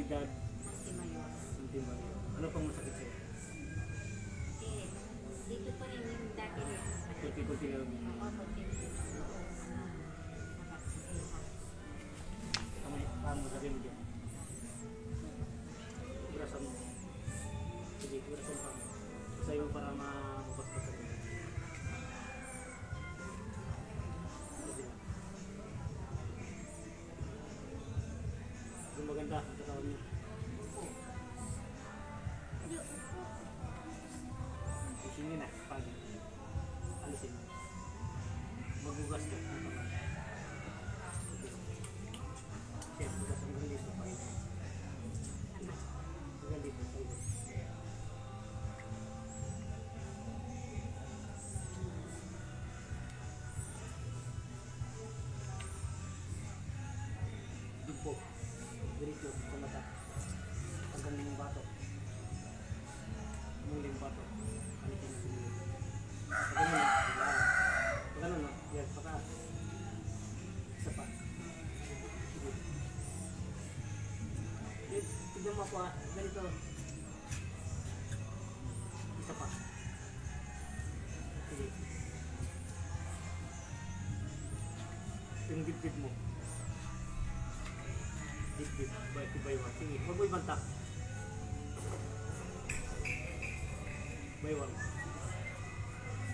Nasyonalidad, Montimayor. hindi ba yun? Ano pang masakit sa'yo? Eh, dito pa rin yung dati rin. Kunti-kunti na yung Oo, konti. kamay, pamo sa rin dyan. Urasan mo. Sige, urasan pa mo. Sa'yo para mabukas pa sa rin. Sige na. Yung maganda, ang katawan mo. Sige na, pag alisin mo. Magugas ka. Sige, bugas ang galis na pag hanggang dito, pag dugpo. Dirito sa mata. Hanggang yung bato. Muling bato. Alisin mo. Pag ano na, pag ano na, yan, pataas. Isa pa. Sige. Tignan mo ako ah, ganito. Isa pa. Sige. Yung dibdib mo. Dibdib, by one. Sige, huwag mo ibanta. By one.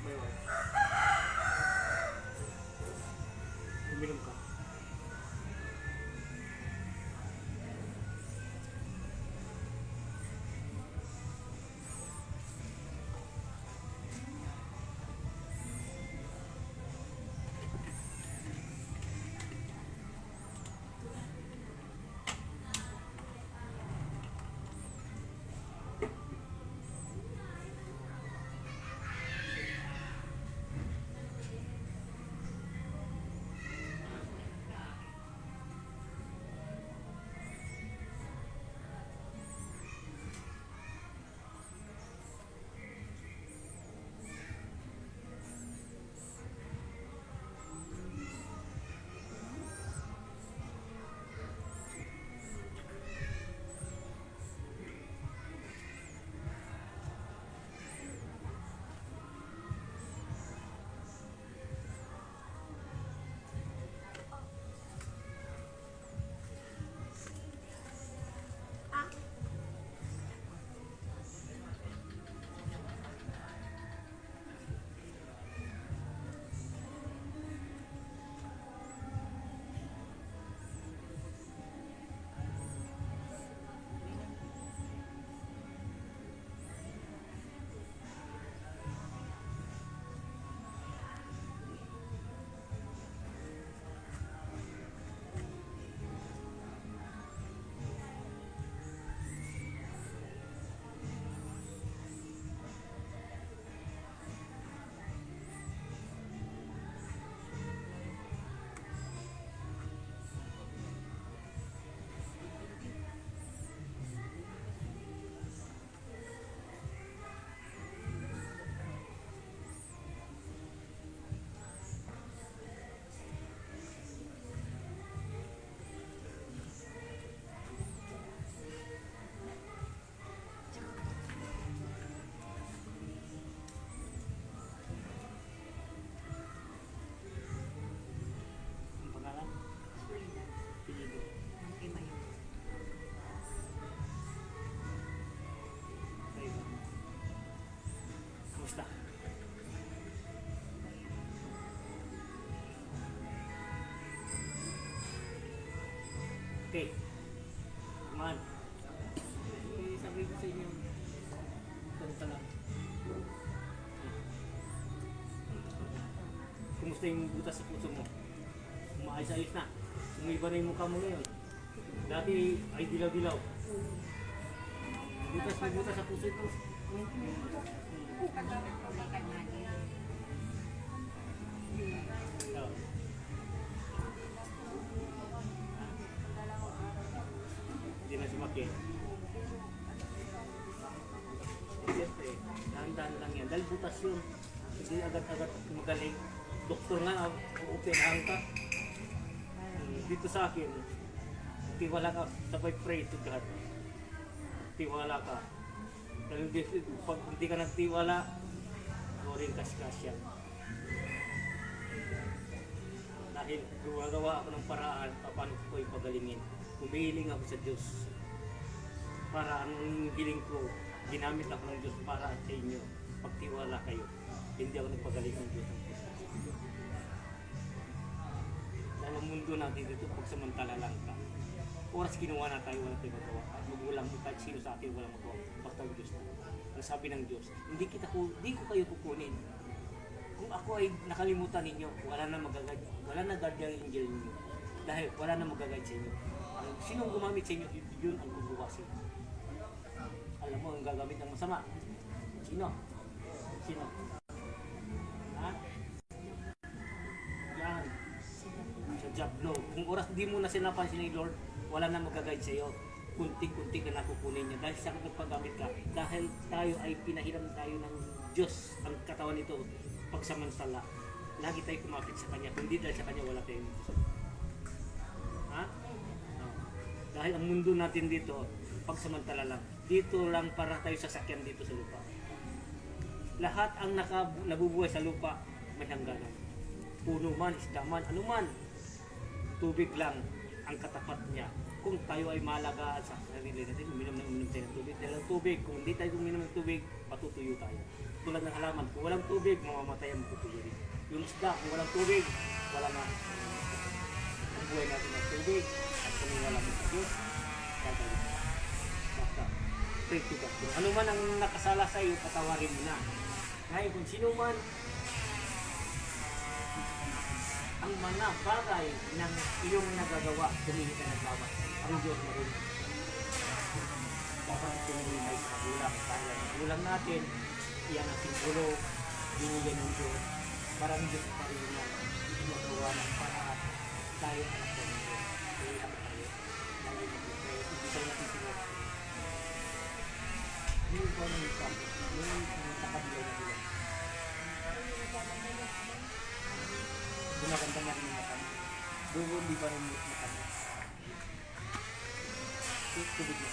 By one. Uminom ka. Ang pangalan? Pilido. Montimayor. Kayo ba? Kamusta? Okay. Kumaan. Sabi ko sa inyo, ganito lang. Kumusta yung butas sa puso mo? Umaayos-ayos na. Umiba na yung mukha mo ngayon. Dati ay dilaw-dilaw. Butas na butas sa puso ito. Oh. Hindi na sumakit. Siyempre, dahan-dahan lang yan. Dahil butas yun. Hindi agad-agad magaling. Doktor nga, uupirahan ka. Dito sa akin, magtiwala ka, sabay pray to God. Tiwala ka. Dahil pag hindi ka nagtiwala, goring kaskasya. Dahil gumagawa ako ng paraan paano ko ipagalingin. Humihiling ako sa Diyos. Para ang hiling ko, ginamit ako ng Diyos para sa inyo. Pagtiwala kayo. Hindi ako nagpagaling ng Diyos. Dahil ang mundo natin dito, pagsamantala lang ka. Oras ginawa na tayo, wala tayo magawa. At magulang mo, kahit sino sa atin wala magawa. Basta ang Diyos na. Ang sabi ng Diyos, hindi ko kayo kukunin. Kung ako ay nakalimutan ninyo, wala na guardian angel ninyo. Dahil wala na magagayad sa inyo. Sinong gumamit sa inyo, yun ang guguwasin. Alam mo, ang gagamit ng masama. Sino? Ha? Yan. Sa Diablo. Kung oras di mo na sinapansin ni Lord, wala na magagayad sa iyo. Kunti-kunti ka nakukunin niya. Dahil sa paggamit ka, dahil tayo ay pinahiram tayo ng Diyos, ang katawan nito, pagsamantala. Lagi tayo kumapit sa Kanya. Kung di dahil sa Kanya, wala tayong Diyos. Ha? No. Dahil ang mundo natin dito, pagsamantala lang. Dito lang para tayo sasakyan dito sa lupa. Lahat ang nabubuhay sa lupa, may hangganan. Puno man, isda man, anuman. Tubig lang ang katapat niya. Kung tayo ay malagaan sa sarili natin, uminom tayo ng tubig. Dahil ang tubig, kung hindi tayo uminom ng tubig, patutuyo tayo. Tulad ng halaman, kung walang tubig, mamamatay ang tutuyo rin. Yung isda, kung walang tubig, wala na. Ang buhay natin ng tubig, at kung wala mo sa Diyos, gagawin. Basta, pray to God. Kung ano man ang nakasala sa iyo, patawarin mo na. Ngayon, kung sino man ang mga bagay ng iyong nagagawa, tumingin ka ng bawat. Ang Diyos marunong. Dapat tumingin tayo sa gulang. Dahil ang gulang natin, iyan ang simbolo, binigyan ng Diyos. Parang Diyos pa rin na magawa ng paraan. Tayo anak ko ng Diyos. Iyan tayo. Dahil hindi tayo natin sinuwa. Hindi ko ano yung sabi. Yung nakabilaw na bilang. Gumaganda na rin yung matamis. Doon di pa rin yung matamis. Tubig na.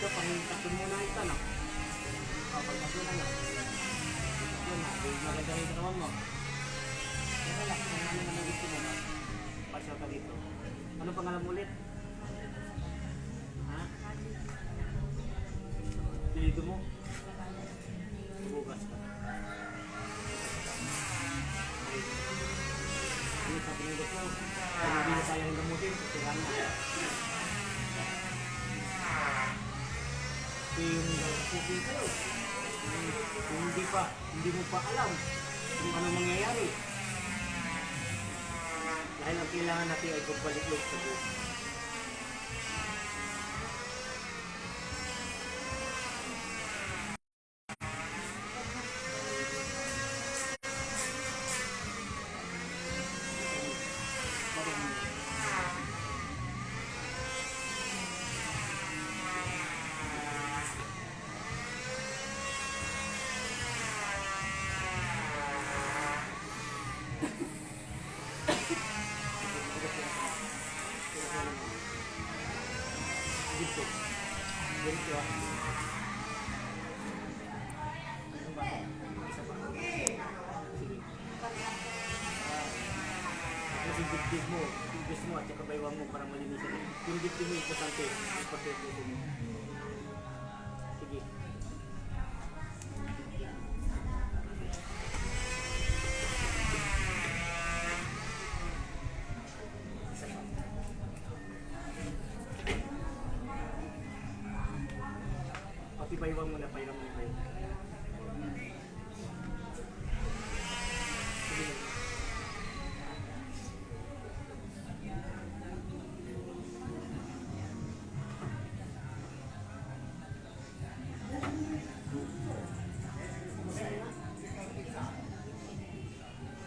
Ito, pangitasun mo na ito, no? O, pagkasunan na. Yun na, maganda rin naman mo. Kaya lang, kung ano naman gusto mo, no? Pasyal ka dito. Ano pangalan mo ulit? Ha? Dito mo? Bugas ka. Ano sabi ng doktor? Kung hindi na sayang gamutin, tirahan na. Yung pupunta kayo. Kung hindi mo pa alam kung ano mangyayari. Dahil ang kailangan natin ay pagbalik-log sa Diyos. Dito. Dito ah. Ano ba? Isa pa. Sige. Kasi dibdib mo, tubis mo at saka baywang mo para malinisan. Yung dibdib mo importante. Importante mo. Sige. Isa pa. paywang mo na, paywang mo na. Sige.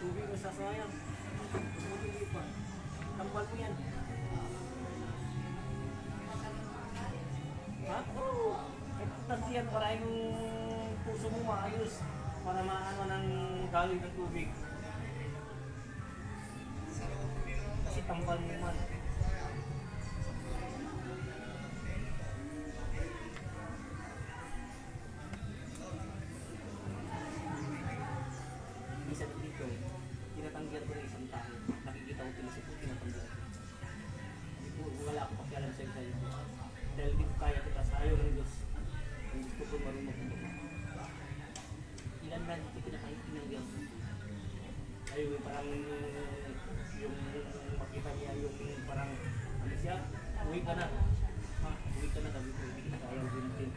Tubig na sasayang. Tubig pa. Tambal mo yan. Ha? Oo. Importante yan para yung puso mo maayos. Para maano ng galing ng tubig. Kasi tambal mo man. Isa dito, tinatanggihan ko ng isang tao. Nakikita ko pinasip ko, tinatanggihan ko. Hindi po, wala akong pakialam sa iyo. Dahil di ko kaya kita sa ayaw ng Diyos. Ang gusto ko marunong ko. Ilan na dito tinatanggihan ko. Ayaw yung parang yung makita niya yung parang ano siya, uwi ka na. Ha, uwi ka na, sabi ko, hindi kita kaya din.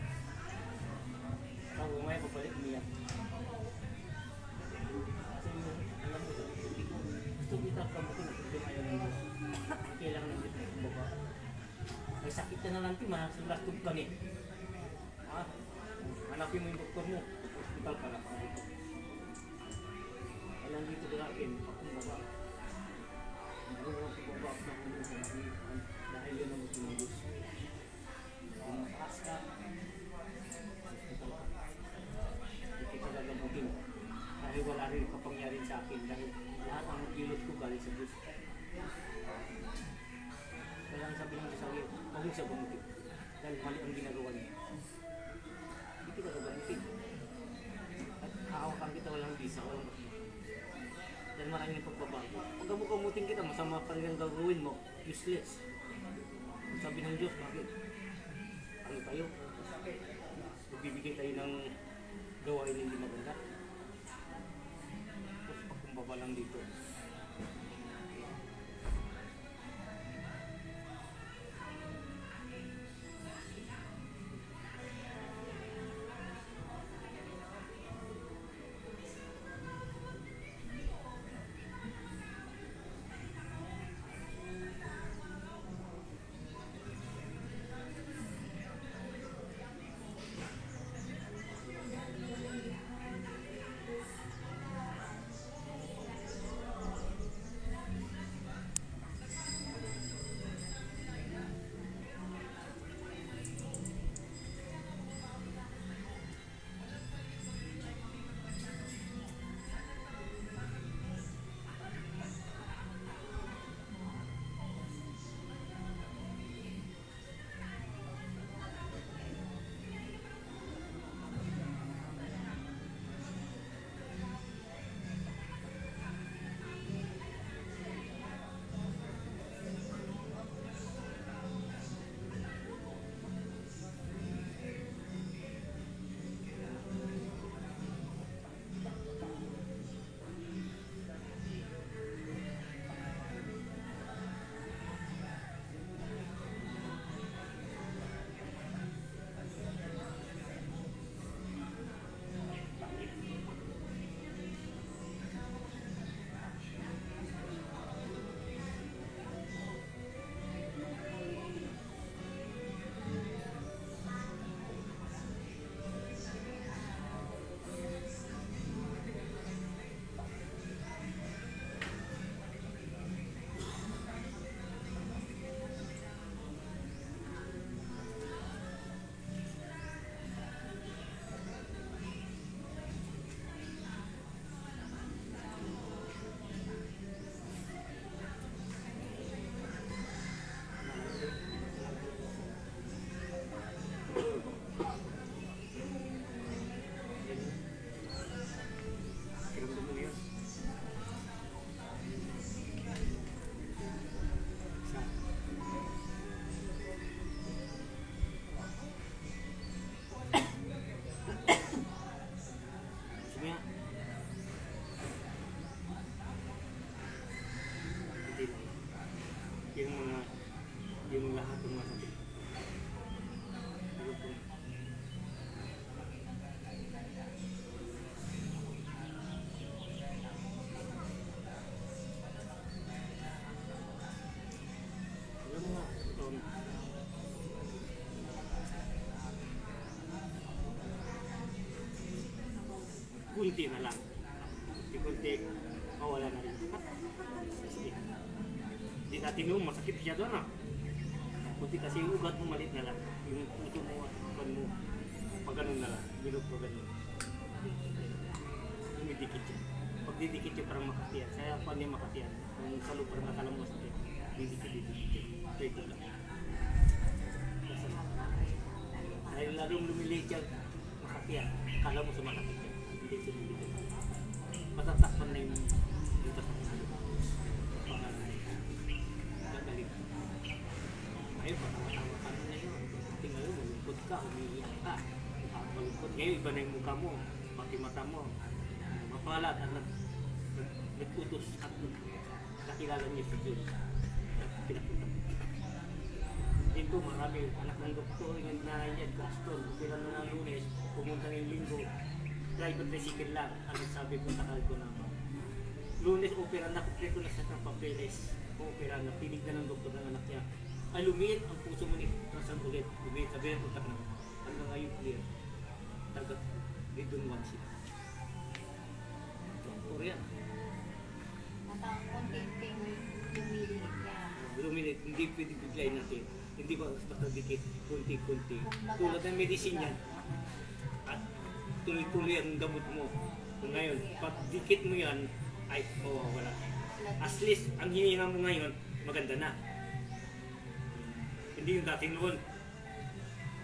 Ako, may papalik niya. Alam mo, gusto kita kamutin na kung ayaw ng Diyos. Kailangan ng Diyos na kumbaba. May sakit ka na lang, masulastog ka niya. Ha? Hanapin mo yung doktor mo. Hospital ka na pang dito. Kailangan dito dalakin, kumbaba. Hindi mo naman kumbaba sa mundo sa nakikipan. Dahil yun ang gusto ng Diyos. Kung mataas ka, hospital ka. Hindi ka gagamutin. Dahil wala rin kapangyarihan sa akin dahil lahat ang kilot ko galing sa Diyos. Kailangan sabihin mo sa akin, huwag mo siya gumutin. Dahil mali ang ginagawa niya. Hindi kita gagamutin. At haawakan kita walang bisa, walang bakit. Dahil maraming pagbabago. Pag gamutin kita, masama pa rin ang gagawin mo. Useless. Sabi ng Diyos, bakit? Ano tayo? Magbibigay tayo ng gawain hindi maganda. Baba lang dito. kunti-kunti na lang. Kunti-kunti, mawala na rin. Sige. Hindi natin yung masakit siya doon, kunti kasi yung ugat mo malit na lang. Yung puso mo, ugat mo, pag ganun na lang. Bilog pa ganun. Dumidikit siya. Pag didikit siya parang makatiyan. Kaya pa niya makatiyan. Yung sa lupa parang nakala mo sakit. Didikit. Ito ito lang. Dahil lalong lumiliit siya, makatiyan. Kala mo sa makatiyan siya. Hindi siya lumiliit. Matatakpan na yung dito sa pangalan. Pangalan na yun. Gagaling. Ayun, patama-tama ka na yun. Pati ngayon, malungkot ka, umiiyak ka. Malungkot. Ngayon, iba na yung mukha mo, pati mata mo. Mapalat at nagputos at nakilala niya si Diyos. Pinapunta mo. Dito, marami anak ng doktor, yung nanay niya, pastor, pila na ng Lunes, pumunta ng Linggo. Private tricycle lang, ang sabi ko, takal ko naman. Lunes, opera na, kumpleto na sa papeles. Opera na, tinignan ng doktor ng anak niya. Ay, lumiit ang puso mo ni Rasan ulit. Lumiit, sabi na punta ka na. Hanggang ngayon clear. Tagat, didun one sila. Doktor yan. At ang konting lumiliit niya. Lumiit, hindi pwede biglayin natin. Hindi ba basta dikit, kunti-kunti. Tulad ng medicine yan. At tuloy-tuloy ang gamot mo. Kung ngayon, pag dikit mo yan, ay mawawala. At least, ang hinihinga mo ngayon, maganda na. Hindi yung dati noon.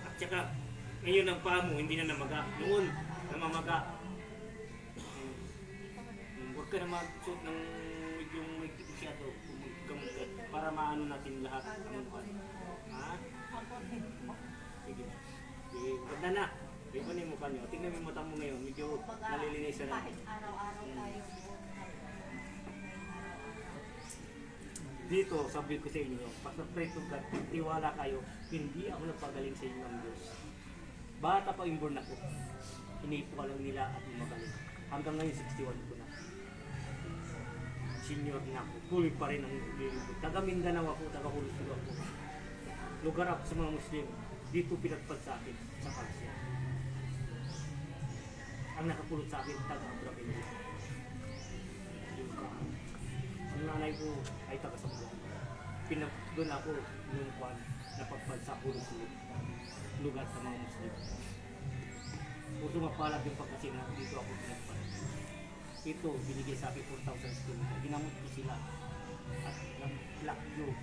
At saka, ngayon ang paa mo, hindi na namaga. Noon, namamaga. Huwag ka na mag-suot ng yung masyado, gamot ka, para maano natin lahat. Ha? Sige. Sige, ganda na. Iba na yung mukha nyo. Tingnan mo yung mata mo ngayon, medyo nalilinis na. Kahit araw-araw tayo. Dito, sabi ko sa inyo, basta pray to God, tiwala kayo, hindi ako nagpagaling sa inyo ng Diyos. Bata pa yung born ako, inipo ka lang nila at magaling. Hanggang ngayon, 61 ko na. Senior na ako, tuloy pa rin ang lilipod. Taga Mindanao ako, taga Hulusulo ako. Lugar ako sa mga Muslim, dito pinagpad sa akin, sa Kalsya. Ang nakapulot sa akin, taga Abraham. Ang nanay ko ay taga Sambuan. Doon ako nung kwan, napagpad sa Hulusulo, lugar sa mga Muslim. Puso mapalag yung pagkasina, dito ako pinagpad. Ito, binigay sa akin 4,000 students. Ginamot ko sila. At nag-lock yung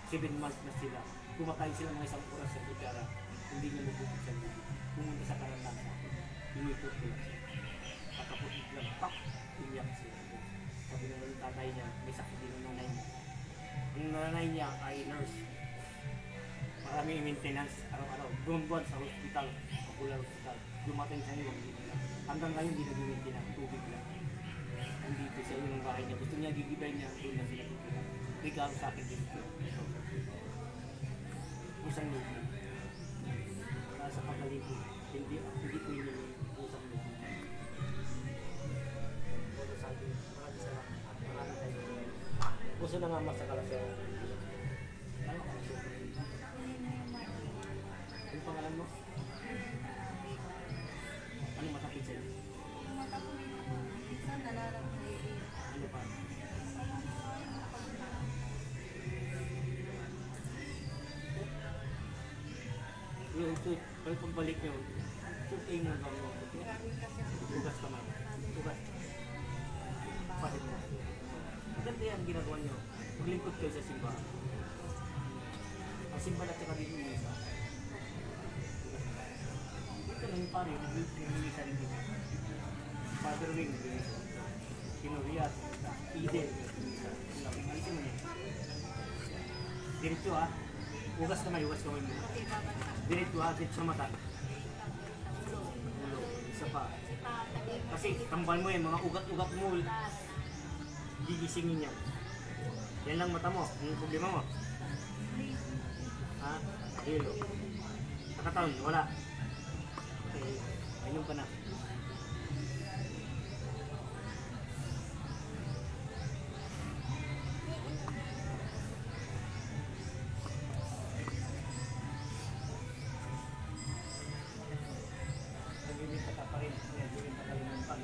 7 months na sila. Kumakain sila mga isang oras sa kutsara. Hindi niya nabukod sa lubid. Pumunta sa karanlan sa akin. Inipot ko lang siya. Pagkapot lang, pak! Iyak siya. Sabi na ng tatay niya, may sakit din ang nanay niya. Ang nanay niya ay nurse. Maraming maintenance araw-araw. Buwan-buwan sa hospital, popular hospital. Dumating sa iyo, hanggang ngayon hindi nag-maintenance, tubig lang. Dito sa iyo ng bahay niya. Gusto niya gigibay niya, doon na sila. Regalo sa akin dito. Pusang lupa. Nasa pagkaligid. Hindi ko yun yung pusang lupa. Pero sabi, maraming salamat. Maraming tayo. Gusto na nga mas sa kalasya. Ano kalasya? Yung pangalan mo? Ano matapit sa'yo? Mata ko rin ako. Minsan nalalang na Ano pa? Yung ito, pag pagbalik nyo, tuting mo lang mo. Grabe kasi Tugas ka man. Tugas. Pasit mo. Maganda yan ginagawa nyo. Maglingkod kayo sa simbahan. Ang simbahan at saka dito yung isa. Ito lang yung pari, nag-iisa rin dito. Father Wing, nag-iisa. Kinuriat, Eden, nag-iisa. Alisin mo niya. Diretso ha. Ugas kamay mo. Diretso ha, diretso sa mata. Ulo, isa pa. Kasi tambal mo yan, mga ugat-ugat mo, gigisingin niya. Yan lang mata mo, yung problema mo. Ha? Hilo. Nakataon, wala. Okay, ayun ka na. Nagbibigay ka pa rin, kaya hindi ka kalimutan.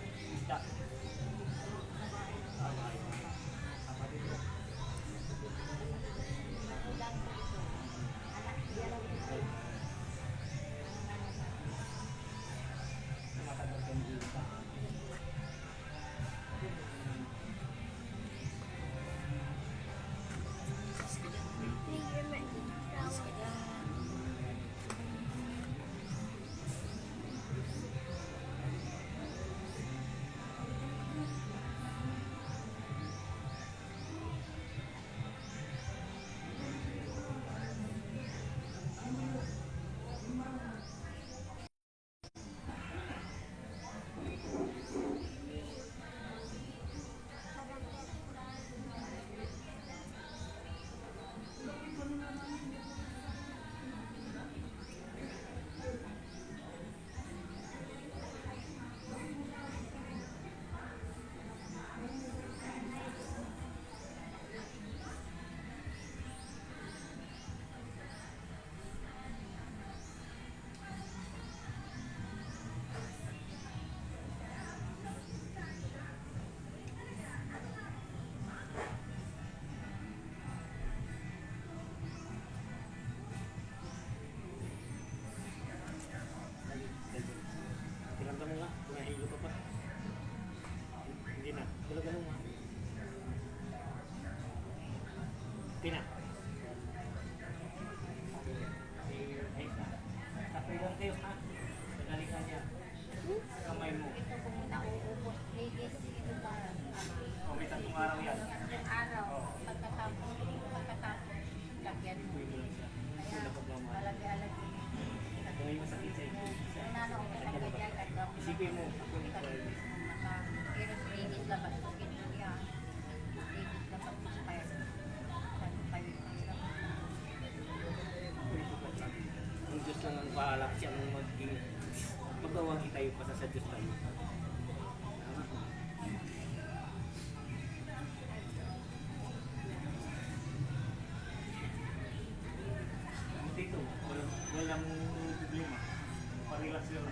Okay na. Ay, tapos lang kayo ha. Sadali ka niya. Kamay mo. Ito kung nauubos, ladies, ito pa. O, may tatlong araw yan. Ilang araw, pagkatapos, lagyan mo. Kaya, palagi-alagi. Kung may masakit sa inyo. Kung nano ako talaga dyan, kagawin. Isipin mo. Pero ladies labas, ganyan yan. Ladies labas, kaya, saan pa yun? Ang Diyos lang ang bahala kasi ang maging magawagi tayo pa sa Diyos tayo. Dito, walang problema. Parelax lang.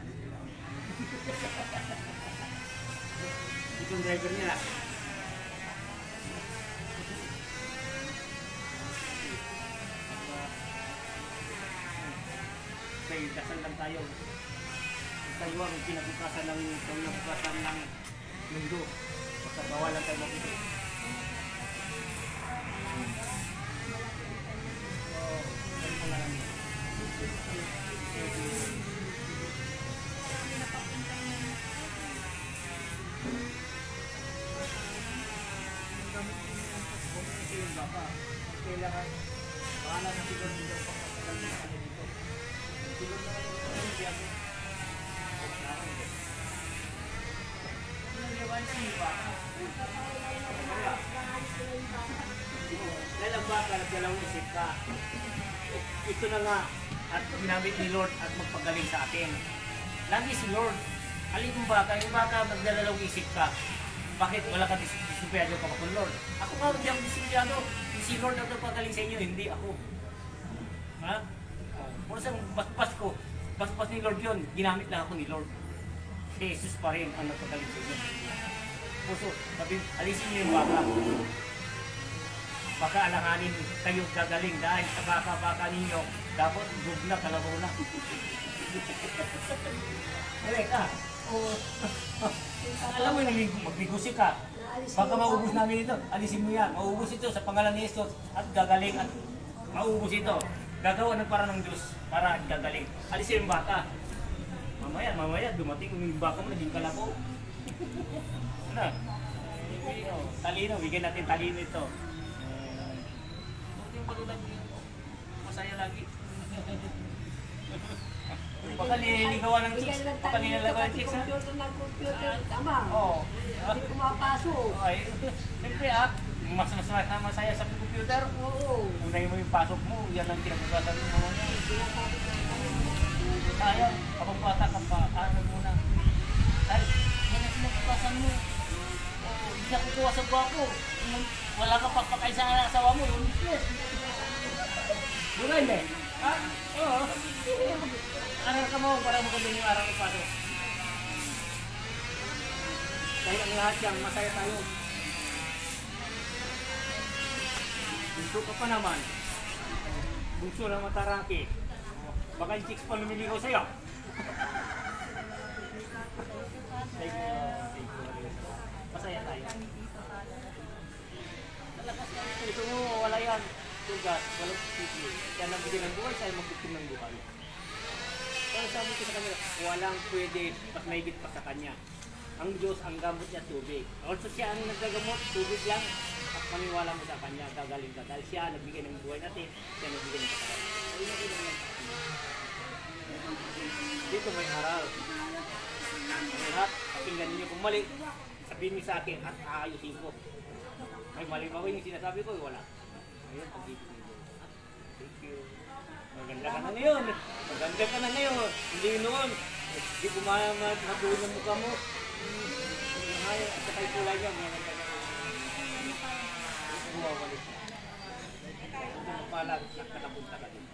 Ito yung driver nila. Okay, dasal lang tayo. Tayo ang kinabukasan ng mundo. Basta bawal lang tayo mabuti. Kailangan bahala na siguro dito pagkakagal na kanya dito. Siguro na kayo hindi ako. Dahil ang baka nagdalawang isip ka. Ito na nga at ginamit ni Lord at magpagaling sa atin. Lagi si Lord. Alin yung baka magdalawang isip ka. Bakit wala ka disipliyado ka pa kung Lord? Ako nga hindi ako disipliyado. Si Lord ang nagpagaling sa inyo, hindi ako. Ha? Kung saan baspas ko, baspas ni Lord yun, ginamit lang ako ni Lord. Si Jesus pa rin ang nagpagaling sa inyo. Puso, sabi, alisin niyo yung baka. Baka alanganin kayong gagaling dahil sa baka-baka ninyo, dapat bug na, kalabaw na. Dali ka. Alam mo yung magbigusi ka. Baka maubos namin ito. Alisin mo yan. Maubos ito sa pangalan ni Jesus at gagaling at maubos ito. Gagawa ng parang ng Diyos para gagaling. Alisin yung baka. Mamaya, dumating yung baka mo, naging kalabaw. Ano? Talino, bigyan natin talino ito. Yung pagulad niyo, masaya lagi. Baka nililigawan ng chicks. Baka nililigawan ng chicks, ha? Tama. Oo. Hindi pumapasok. Ay, siyempre mas masaya sa computer. Oo. Unahin mo yung pasok mo, yan ang kinabukasan mo mga niya. Sayang, kapag bata ka pa, ano muna. Ay, yan ang kinabukasan mo. Hindi na kukuha sa gwapo. Wala ka pagpakain sa asawa mo, yun. Bulan eh. Ha? Oo. Aral ka mo para magandang yung araw ng pasok. Dahil ang lahat yan, masaya tayo. Bunso ka pa naman. Bunso ng mataraki. Baka yung chicks pa lumiligaw sa'yo. Thank you. Masaya tayo. Talakas ka. Ito mo, wala yan. Tugas, walang sisi. Kaya nabigyan ng buhay, sa'yo magbukin ng buhay. Kaya sabi ko sa kanila, walang pwede mas mahigit pa sa kanya. Ang Diyos, ang gamot niya, tubig. Also siya ang nagagamot, tubig lang. At maniwala mo sa kanya, gagaling ka. Dahil siya nagbigay ng buhay natin, siya nagbigay ng katawan. Dito may aral. Lahat, pakinggan niyo kung mali. Sabihin niyo sa akin at aayusin ko. May mali ba yung sinasabi ko? Wala. Ayun, pag-ibig niyo. Thank you. Maganda ka na ngayon. Maganda ka na ngayon. Hindi noon. Hindi kumamadulog ng mukha mo. Ay, at saka yung kulay niya. Maganda ka na. Bumabalik siya. Hindi mo pala nakapunta ka din.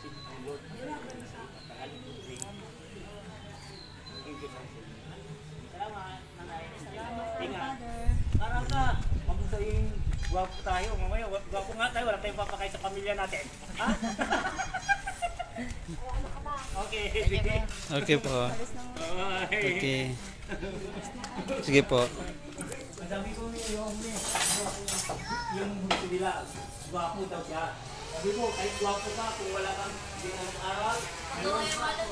Ang Lord, pagkakalin ko rin. Thank you, Sansi. Salamat, nanay. Salamat, Father. Parang ka. Mabuta yung gwapo tayo. Mamaya, gwapo nga tayo. Wala tayong papakain sa pamilya natin. Ha? Okay. Okay po. Bye. Okay. Sige po. sabi ko yung gusto nila, gwapo daw siya. Sabi ko, kahit gwapo ka, kung wala kang ginanong aral,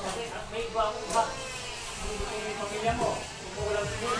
kasi may gwapo ka. Kung may pamilya mo, kung walang sunod,